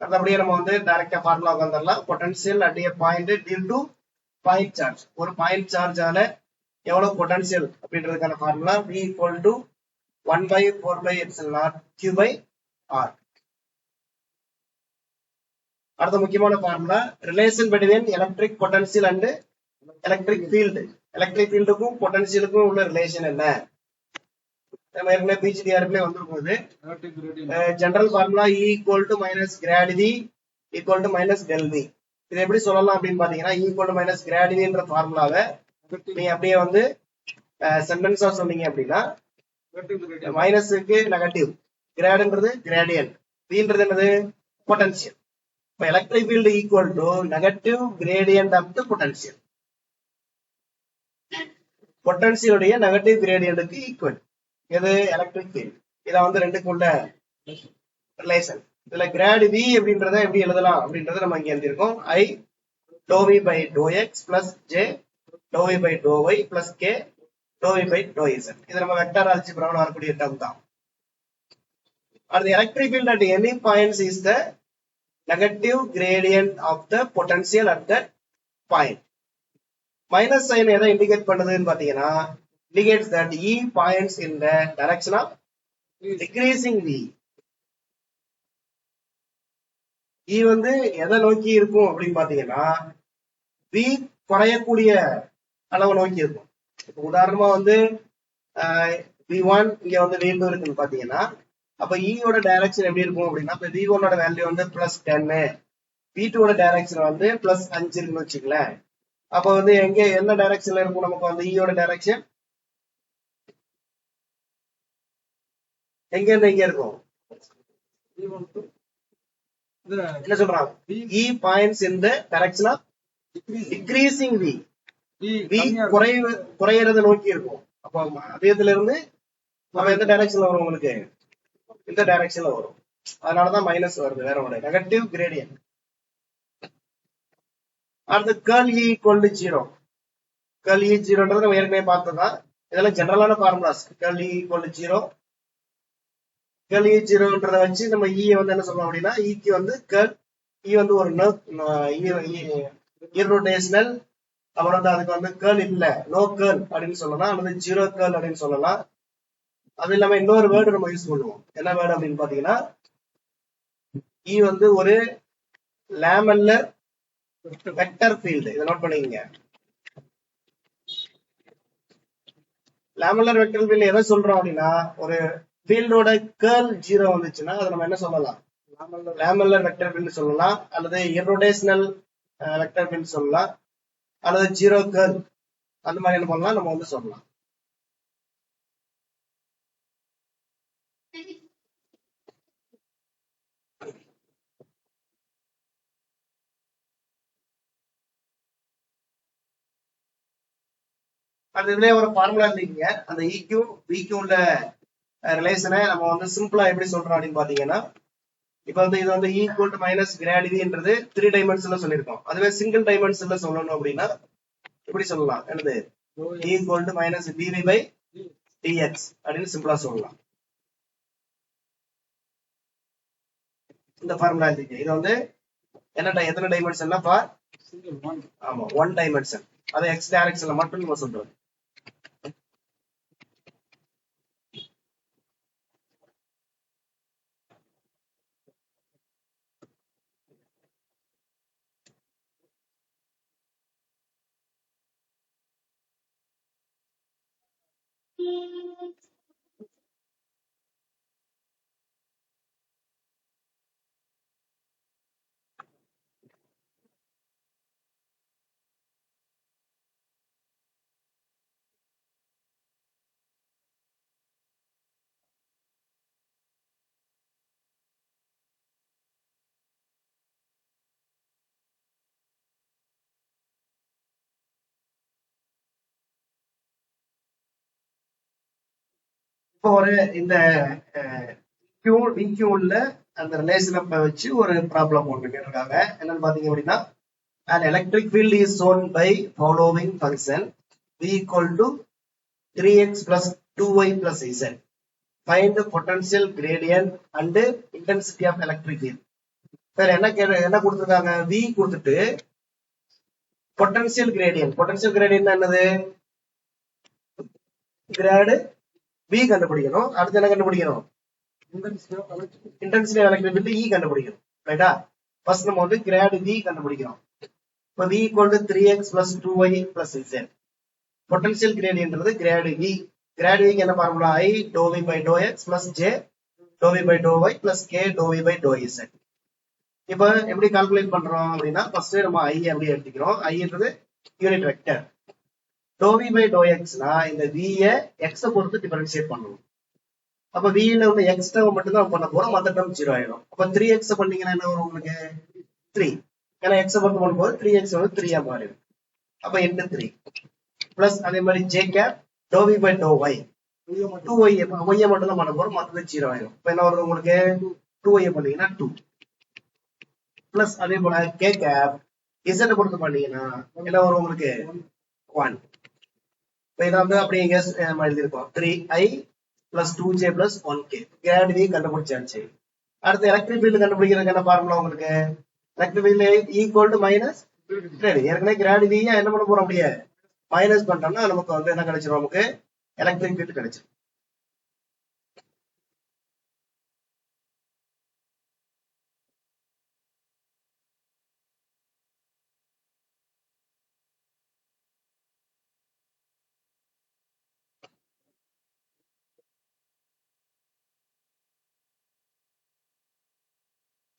அப்படியே நம்ம வந்து டைரக்டா ஃபார்முலா வந்துடலாம். Potential at a point due to point charge. ஒரு பாயிண்ட் சார்ஜால எவ்வளவு பொட்டன்சியல் அப்படின்றதுக்கான formula V equal to 1/4/epsilon Q by R. அடுத்த முக்கியமான formula relation between electric potential and electric field. Electric ஃபீல்டுக்கும் பொட்டன்சியலுக்கும் உள்ள ரிலேஷன் என்ன, நம்ம ஏற்கனவே பிஜிடிஆர்ல வந்துருக்கும். General formula E equal to minus grad V equal to minus del V. இது எப்படி சொல்லலாம் அப்படின்னு பாத்தீங்கன்னா E equal to minus grad V என்ற ஃபார்முலாவை நீங்க அப்படியே வந்து சென்டென்ஸா சொன்னீங்க அப்படின்னா மைனஸுக்கு நெகட்டிவ், கிராட்ன்றது கிரேடியன்ட், Vன்றது என்னது பொட்டன்சியல். இப்ப electric field equal to negative gradient of the potential. பொட்டன்சியலுடைய நெகட்டிவ் கிரேடியன்ட்க்கு ஈக்குவல் எது, எலக்ட்ரிக் ஃபீல்ட். இத வந்து ரெண்டுக்கு உள்ள ரிலேஷன். இதுல கிராட் v அப்படின்றத எப்படி எழுதலாம் அப்படின்றத நம்ம இங்க எழுதியிருக்கோம். I dou v by dou x plus j dou v by dou y plus k dou v by dou z. இது நம்ம வெக்டர் ஆல்ஜிப்ரால வரக்கூடிய டேர்ம் தான். And the electric field at any points is the negative gradient of the potential at that point. Minus sign எதை indicate பண்ணுதுன்னு பாத்தீங்கன்னா indicates that E points in the direction of decreasing V. E வந்து எதை நோக்கி இருக்கும் அப்படின்னு பாத்தீங்கன்னா V குறையக்கூடிய அளவு நோக்கி இருக்கும். உதாரணமா வந்து V1 இங்க வந்து V2 இருக்குன்னு பாத்தீங்கன்னா அப்ப E ஓட டைரக்ஷன் எப்படி இருக்கும் அப்படின்னா இப்ப V1 ஓட வேல்யூ வந்து +10, V2 ஓட டைரக்ஷன் வந்து +5 இருக்குன்னு வச்சுக்கலேன். அப்ப வந்து எங்க என்ன டைரக்ஷன்ல இருக்கும் நமக்கு வந்து E ஓட டைரக்ஷன் எங்க இருந்து எங்க இருக்கும் என்ன சொல்றாங்க E points in the direction of decreasing V. V குறையறத நோக்கி இருக்கும். அப்ப அதேத்துல இருந்து நம்ம எந்த டைரக்ஷன்ல வரும் உங்களுக்கு இந்த டைரக்ஷன்ல வரும். அதனாலதான் மைனஸ் வருது, வேற ஒரு நெகட்டிவ் கிரேடியன்ட். அடுத்து curl E equal to 0. curl E 0ன்றது நம்ம ஏற்கனவே பார்த்ததுதான். இதெல்லாம் ஜெனரலான formulas. curl E equal to 0. curl E 0ன்றத வச்சு நம்ம E வந்து என்ன சொல்றோம் அப்படின்னா E க்கு வந்து curl E வந்து ஒரு irrotational, அப்புறம் வந்து அதுக்கு வந்து curl இல்ல no curl அப்படின்னு சொல்லலாம், அல்லது ஜீரோ curl அப்படின்னு சொல்லலாம். அது இல்லாம இன்னொரு வேர்டு நம்ம யூஸ் பண்ணுவோம். என்ன வேர்டு அப்படின்னு பாத்தீங்கன்னா E வந்து ஒரு லேமல்லர் வெக்டர் ஃபீல்டு. இதை நோட் பண்ணிக்கங்க. லேமல்லர் வெக்டர் ஃபீல்டு எதை சொல்றோம் அப்படின்னா ஒரு ஃபீல்டோட curl 0 வந்துச்சுன்னா அதை நம்ம என்ன சொல்லலாம் லேமல்லர் வெக்டர் ஃபீல்டு சொல்லலாம், அல்லது irrotational வெக்டர் ஃபீல்டு சொல்லலாம், அல்லது ஜீரோ curl அந்த மாதிரி என்ன பண்ணலாம் நம்ம வந்து சொல்லலாம். அது இதுலயே ஒரு ஃபார்முலா இல்லைங்க. அந்த EQ VQ உள்ள ரிலேஷனை நம்ம வந்து சிம்பிளா எப்படி சொல்றோம் அப்படின்னு பாத்தீங்கன்னா இப்ப வந்து இது வந்து ஈக்குவல் டு மைனஸ் கிராட் வின்றது 3 டைமென்ஷன்ல சொல்லியிருக்கோம். அதுவே சிங்கிள் டைமென்ஷன்ல சொல்லணும் அப்படின்னா எப்படி சொல்லலாம், என்னது equal to minus dV by dx அப்படின்னு சிம்பிளா சொல்லலாம். இந்த ஃபார்முலா இருக்கு. இது வந்து என்ன எத்தனை டைமென்ஷன்னா ஃபார் ஆமா 1 டைமென்ஷன். அதை எக்ஸ் டைரக்ஷன்ல மட்டும் நம்ம சொல்றோம். இப்போ ஒரு இந்த விக்யூல அந்த ரிலேஷனை வச்சு ஒரு ப்ராப்ளம் ஒன்று கேட்டிருக்காங்க. என்னன்னு பாத்தீங்க அப்படின்னா an electric field is shown by following function v equal to 3x plus 2y plus z. Find the potential gradient and intensity of electric field. வேற என்ன கொடுத்திருக்காங்க, v கொடுத்துட்டு பொட்டன்சியல் கிரேடியன்ட் என்னது கிராட் V கண்டுபிடிக்கணும். அடுத்து என்ன கண்டுபிடிக்கணும், intensity of electric field E கண்டுபிடிக்கணும். ரைட்டா? ஃபர்ஸ்ட் நம்ம வந்து கிராட் V கண்டுபிடிக்கிறோம். இப்போ V equal to 3x plus 2y plus z. பொட்டன்சியல் கிரேடியன்ட்ன்றது கிராட் V. கிராட் V க்கு என்ன formula, I dou v by dou x plus j dou v by dou y plus k dou v by dou z. இப்போ எப்படி calculate பண்றோம் அப்படின்னா first நம்ம I அப்படி எடுத்துக்கிறோம். I ன்றது unit vector. dou v by dou x னா இந்த v ய x பொறுத்து டிஃபரன்ஷியேட் பண்ணணும். அப்ப v ல உள்ள x டேர்ம் மட்டும் தான் பண்ண போறோம், மத்த டேர்ம் 0 ஆயிடும். அப்ப 3x பண்ணீங்கன்னா என்ன வரும் உங்களுக்கு 3. ஏன்னா x பொறுத்து பண்ணும்போது 3x வந்து 3 ஆ மாறிடும். அப்ப into 3 பிளஸ் அதே மாதிரி j cap dou v by dou y 2y y மட்டும் தான் பண்ண போறோம், மத்தது 0 ஆயிடும். இப்ப என்ன வருது உங்களுக்கு 2y பண்ணீங்கன்னா 2 பிளஸ் அதே போல k கேப் z பொறுத்து பண்ணீங்கன்னா என்ன வரும் உங்களுக்கு 1. இப்போ இதை வந்து அப்படியே எங்க எழுதிருக்கோம் 3i plus 2j plus 1k grad v கண்டுபிடிச்சாச்சு. அடுத்து எலக்ட்ரிக் ஃபீல்டு கண்டுபிடிக்கிறதுக்கு என்ன ஃபார்முலா உங்களுக்கு? Electric field equal to minus grad. ஏற்கனவே கிராட் v என்ன பண்ண போறோம், அப்படியே மைனஸ் பண்ணிட்டோம்னா நமக்கு வந்து என்ன கிடைச்சிரும், நமக்கு எலக்ட்ரிக் ஃபீல்டு கிடைச்சிரும்.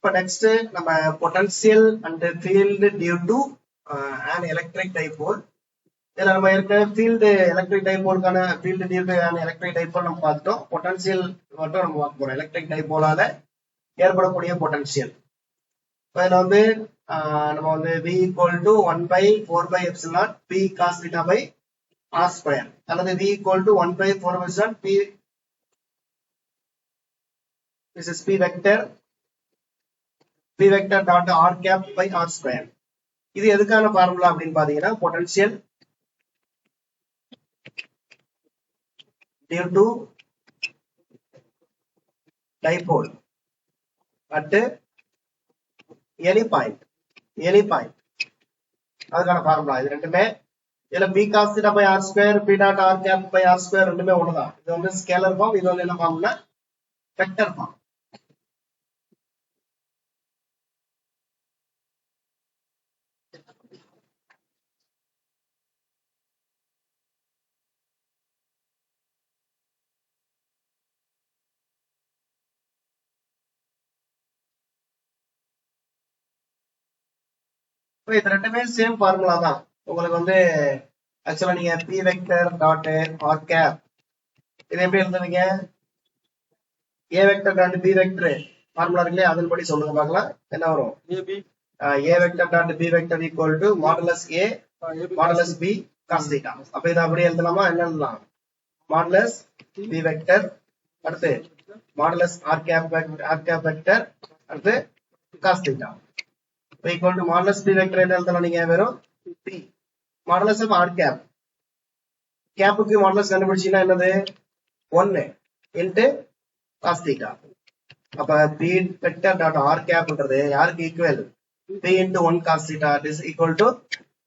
இப்போ நெக்ஸ்ட் நம்ம potential and field due to an electric dipole. இதுல நம்ம ஏற்கனவே ஃபீல்டு எலக்ட்ரிக் டைபோலுக்கான field due to an electric dipole நம்ம பார்த்துட்டோம். பொட்டன்சியல் மட்டும் நம்ம பார்க்க போறோம். எலக்ட்ரிக் டைபோலால ஏற்படக்கூடிய பொட்டன்சியல். இதுல வந்து நம்ம வந்து v equal to 1 by 4 by epsilon p cos theta by r square அல்லது v equal to 1 by 4 by epsilon p, this is p vector dot r cap by r square. இது எதுக்கான formula அப்படின்னு பாத்தீங்கன்னா potential due to dipole at any point அதுக்கான formula. இது ரெண்டுமே இதுல p cos theta by r square p dot r cap by r square ரெண்டுமே ஒண்ணுதான். இது வந்து ஸ்கேலர் ஃபார்ம், இது வந்து என்ன ஃபார்ம்னா வெக்டர் ஃபார்ம். இது ரெண்டுமே சேம் ஃபார்முலா தான். உங்களுக்கு வந்து ஆக்சுவலா நீங்க p vector dot r cap இது எப்படி எழுதுவீங்க? a vector dot b vector formula இருக்குல்ல, அதன்படி சொல்லுங்க பார்க்கலாம். என்ன வரும்? a vector dot b vector equal to modulus a modulus b cos theta. அப்ப இதை அப்படியே எழுதலாமா? என்ன எழுதலாம்? மாடுலஸ் b வெக்டர் அடுத்து மாடுலஸ் r கேப் வெக்டர் அடுத்து cos theta equal to modulus p vector என்ன எழுதலாம் நீங்க? வெறும் p modulus of r cap. கேப்புக்கு மாடுலஸ் கண்டுபிடிச்சீங்கன்னா என்னது? 1 into cos theta. அப்ப p vector dot r capன்றது யாருக்கு equal? p into 1 cos theta is equal to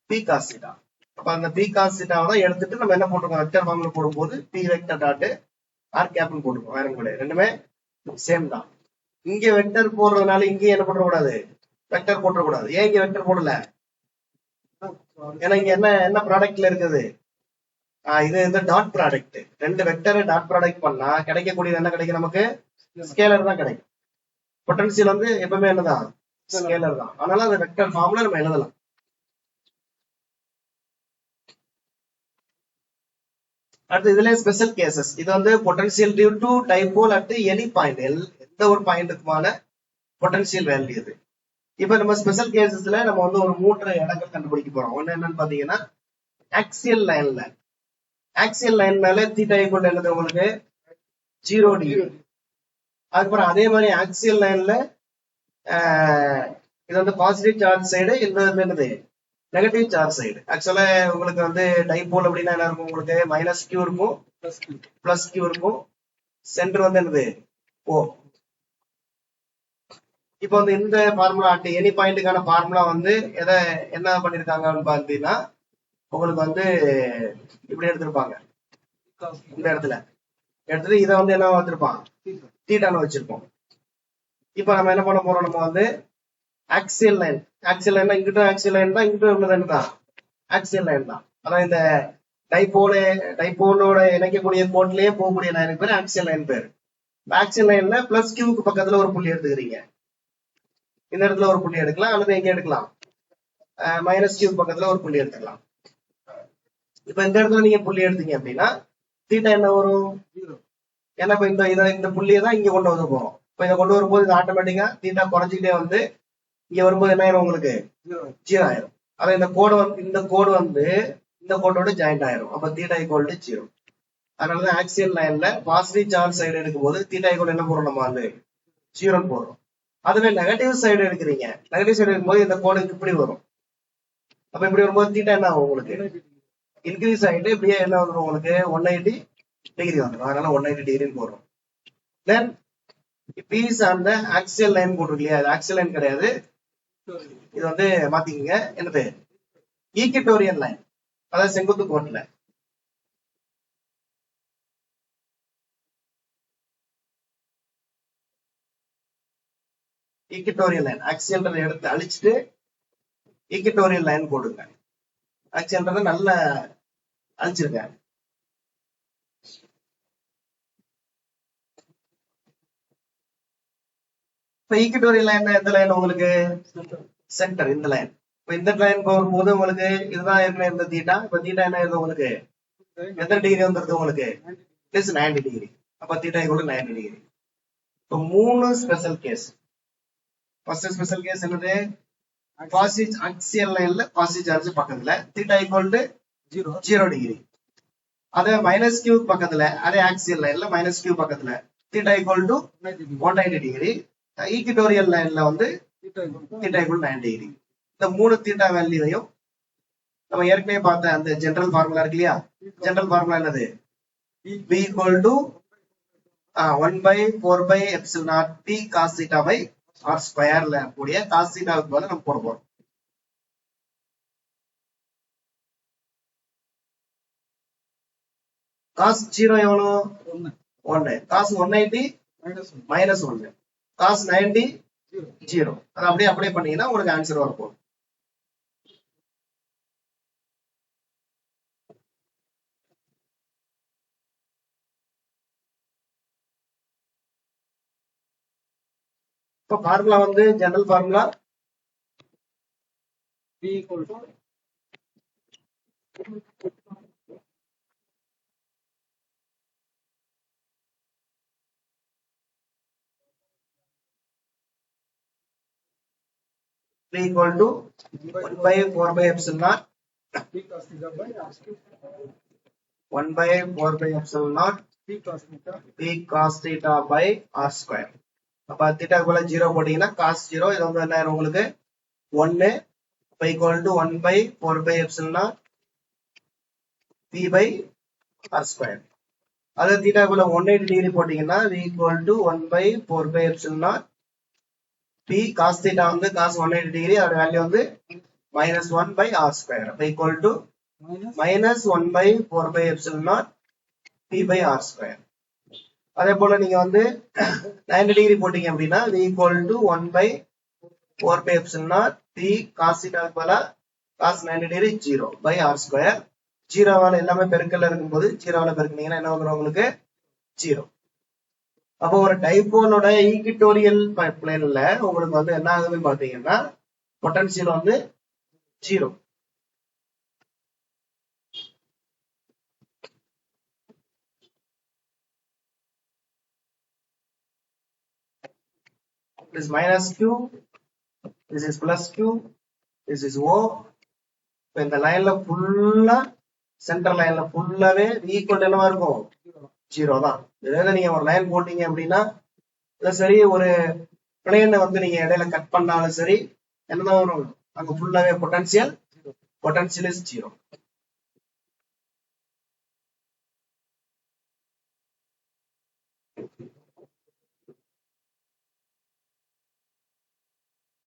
p cos theta. அப்ப அந்த p cos theta தான் எடுத்துட்டு நம்ம என்ன போட்டுருக்கோம்? வெக்டர் ஃபார்ம்ல போடும்போது p vector dot r capனு போட்டுருக்கோம். வேற கூட ரெண்டுமே சேம் தான். இங்க வெக்டர் போடுறதுனால இங்க என்ன பண்ண கூடாது? வெக்டர் போட கூடாது. ஏன் இங்க வெக்டர் போடல? ஏன்னா இங்க என்ன ப்ராடக்ட்ல இருக்குது? இது இந்த டாட் ப்ராடக்ட். ரெண்டு வெக்டரை டாட் ப்ராடக்ட் பண்ணா கிடைக்கக்கூடியது என்ன கிடைக்கும்? நமக்கு ஸ்கேலர் தான் கிடைக்கும். பொட்டன்சியல் வந்து எப்பவுமே என்னதான்? ஸ்கேலர் தான். அதனால அந்த வெக்டர் ஃபார்ம்ல நம்ம எழுதலாம். அடுத்து இதுல ஸ்பெஷல் கேசஸ். இது வந்து potential due to dipole at any point, எந்த ஒரு பாயிண்ட்டுக்குமான பொட்டன்சியல் வேல்யூ இது. இப்ப நம்ம ஸ்பெஷல் கேசஸ்ல நம்ம வந்து ஒரு 3 இடங்கள் கண்டுபிடிக்க போறோம். ஒண்ணு என்னன்னு பாத்தீங்கன்னா ஆக்சியல் லைன்ல. ஆக்சியல் லைன்னால தீட்டா ஈக்குவல் என்னது உங்களுக்கு? 0 டிகிரி. அதுக்கப்புறம் அதே மாதிரி ஆக்சியல் லைன்ல இது வந்து பாசிட்டிவ் சார்ஜ் சைடு, இது என்னது நெகட்டிவ் சார்ஜ் சைடு. ஆக்சுவலா உங்களுக்கு வந்து டைபோல் அப்படின்னா என்ன இருக்கும்? உங்களுக்கு மைனஸ் கியூ இருக்கும், பிளஸ் கியூ இருக்கும். சென்டர் வந்து என்னது? ஓ. இப்போ வந்து இந்த ஃபார்முலா அட் எனி பாயிண்ட்டுக்கான ஃபார்முலா வந்து என்ன பண்ணிருக்காங்கன்னு பாத்தீங்கன்னா உங்களுக்கு வந்து இப்படி எடுத்திருப்பாங்க. இந்த இடத்துல எடுத்துட்டு இதை வந்து என்ன வச்சிருப்பான்? தீட்டான்னு வச்சிருப்போம். இப்ப நம்ம என்ன பண்ண போறோம்? நம்ம வந்து ஆக்சியல் லைன் இங்கிட்டும் ஆக்சியல் லைன் தான், இங்கிட்டும் உள்ளது தான் ஆக்சியல் லைன் தான். அதான் இந்த டைபோலோட இணைக்கக்கூடிய கோட்லயே போகக்கூடிய லைனுக்கு பேர் ஆக்சியல் லைன் பேர். ஆக்சியல் லைன்ல பிளஸ் கியூக்கு பக்கத்துல ஒரு புள்ளி எடுத்துக்கிறீங்க. இந்த இடத்துல ஒரு புள்ளி எடுக்கலாம், அல்லது எங்க எடுக்கலாம்? மைனஸ் கியூ பக்கத்துல ஒரு புள்ளி எடுத்துக்கலாம். இப்ப இந்த இடத்துல நீங்க புள்ளி எடுத்தீங்க அப்படின்னா தீட்டா என்ன வரும்? ஏன்னா இப்ப இந்த புள்ளியை தான் இங்க கொண்டு வந்து போறோம். இப்ப இதை கொண்டு வரும்போது இது ஆட்டோமேட்டிக்கா தீட்டா குறைஞ்சிக்கிட்டே வந்து இங்க வரும்போது என்ன ஆயிரும்? உங்களுக்கு 0 ஆயிரும். அதான் இந்த கோடு வந்து இந்த கோடோட ஜாயிண்ட் ஆயிரும். அப்ப தீட்டா ஈக்குவல் டு 0. அதனாலதான் ஆக்சியல் லைன்ல பாசிட்டிவ் சார்ஜ் சைடு எடுக்கும்போது தீட்டா ஈக்குவல் என்ன போறோம்? நம்ம வந்து 0 போடுறோம். அதுவே நெகட்டிவ் சைடு எடுக்கிறீங்க, நெகட்டிவ் சைடு எடுக்கும்போது இந்த கோடுக்கு இப்படி வரும். அப்ப இப்படி வரும்போது தீட்டா என்ன ஆகும் உங்களுக்கு? இன்க்ரீஸ் ஆகிட்டு இப்படியே என்ன வந்துடும் உங்களுக்கு? 180 டிகிரி வந்துடும். அதனால 180 டிகிரின்னு போடுறோம். தென் பீஸ் அந்த ஆக்சியல் லைன் போட்டிருக்கு இல்லையா? அது ஆக்சியல் லைன் கிடையாது, இது வந்து மாத்திக்கங்க. என்னது? ஈக்வட்டோரியல் லைன், அதாவது செங்குத்து கோட்டுல. ஈக்வட்டோரியல் லைன், ஆக்சியல் எடுத்து அழிச்சிட்டு ஈக்வட்டோரியல் லைன் போடுங்க. ஆக்சியல்ன்றத நல்ல அழிச்சிருங்க. இப்ப ஈக்வட்டோரியல் லைன் எந்த லைன் உங்களுக்கு? சென்டர், இந்த லைன். இப்ப இந்த லைன் போகும்போது உங்களுக்கு இதுதான் ஏற்கனவே இருந்த தீட்டா. இப்ப தீட்டா என்ன ஆகுது உங்களுக்கு? எத்தனை டிகிரி வந்துருது உங்களுக்கு? Plus 90 degree. அப்ப தீட்டா கூட 90 டிகிரி. இப்போ 3 special case. First special case என்னது? பாசிட்டிவ் ஆக்சியல் லைன்ல பாசிட்டிவ் சார்ஜ் பக்கத்துல தீட்டா ஈக்குவல் டு 0 டிகிரி. அதே மைனஸ் கியூ பக்கத்துல, அதே ஆக்சியல் லைன்ல மைனஸ் கியூ பக்கத்துல theta equal to 190 degree. Equatorial லைன்ல வந்து தீட்டா ஈக்குவல் 90 டிகிரி. இந்த 3 தீட்டா வேல்யூவையும் நம்ம ஏற்கனவே பார்த்த அந்த ஜெனரல் ஃபார்முலா இருக்கு இல்லையா? ஜெனரல் ஃபார்முலா என்னது? V equal to 1/4 P cos theta by R ஸ்கொயர்ல கூடிய cos theta க்கு பதிலா நம்ம போட போறோம். cos 0 எவ்வளோ? 1. cos 180 -1. cos 90 0. அது அப்படியே அப்ளை பண்ணீங்கன்னா உங்களுக்கு ஆன்சர் வரப்போகுது. இப்போ ஃபார்முலா வந்து general formula V equal to V equal to 1/4 epsilon naught P cos theta by R square. 1/4 P cos theta P cos theta by R square. அப்ப theta போல 0 போட்டீங்கன்னா cos 0 இது வந்து என்ன உங்களுக்கு 1 equal to 1/4 epsilon naught P by R square. அது theta போல 180 degree போட்டீங்கன்னா V equal to 1/4 epsilon naught P cos theta வந்து cos 180 டிகிரி, அதோட வேல்யூ வந்து -1/R square. அப்ப equal to -1/4 epsilon naught P by R square. அதே போல நீங்க வந்து 90 டிகிரி போட்டீங்க அப்படின்னா V equal to 1/4 epsilon naught P cos theta போல cos 90 degree 0 by R square. 0வால எல்லாமே பெருக்கல்ல இருக்கும்போது 0வால பெருக்குனீங்கன்னா என்ன வரும் உங்களுக்கு? 0. அப்போ ஒரு டைபோலோட ஈக்வட்டோரியல் பிளேன்ல உங்களுக்கு வந்து என்ன ஆகுதுன்னு பாத்தீங்கன்னா பொட்டன்ஷியல் வந்து 0. This is minus Q, this is plus Q, this is O. இப்போ இந்த லைன்ல ஃபுல்லா சென்டர் லைன்ல ஃபுல்லாவே ஈக்குவல் என்னவா இருக்கும்? 0 தான். இதாவது நீங்க ஒரு லைன் போட்டீங்க அப்படின்னா சரி, ஒரு பிளேனை வந்து நீங்க இடையில கட் பண்ணாலும் சரி என்னதான் வரும்? அங்க ஃபுல்லாவே பொட்டன்ஷியல் இஸ் 0.